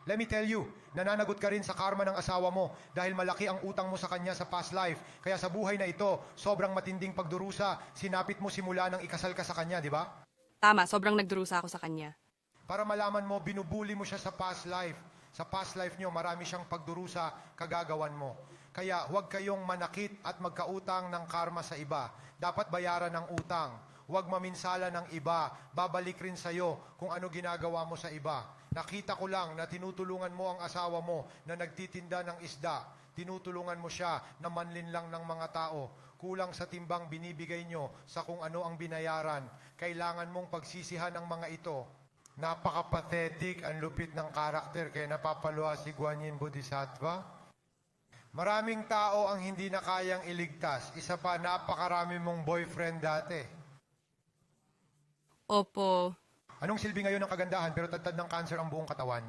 Let me tell you, nananagot ka rin sa karma ng asawa mo dahil malaki ang utang mo sa kanya sa past life. Kaya sa buhay na ito, sobrang matinding pagdurusa, sinapit mo simula nang ikasal ka sa kanya, di ba? Tama, sobrang nagdurusa ako sa kanya. Para malaman mo, binubuli mo siya sa past life. Sa past life nyo, marami siyang pagdurusa, kagagawan mo. Kaya huwag kayong manakit at magkautang ng karma sa iba. Dapat bayaran ng utang. Huwag maminsala ng iba. Babalik rin sa'yo kung ano ginagawa mo sa iba. Nakita ko lang na tinutulungan mo ang asawa mo na nagtitinda ng isda. Tinutulungan mo siya na manlinlang ng mga tao. Kulang sa timbang binibigay nyo sa kung ano ang binayaran. Kailangan mong pagsisihan ang mga ito. Napaka-pathetic ang lupit ng karakter kaya napapaluha si Guan Yin Bodhisattva. Maraming tao ang hindi na kayang iligtas. Isa pa, napakarami mong boyfriend dati. Opo. Anong silbi ngayon ng kagandahan pero tad ng cancer ang buong katawan?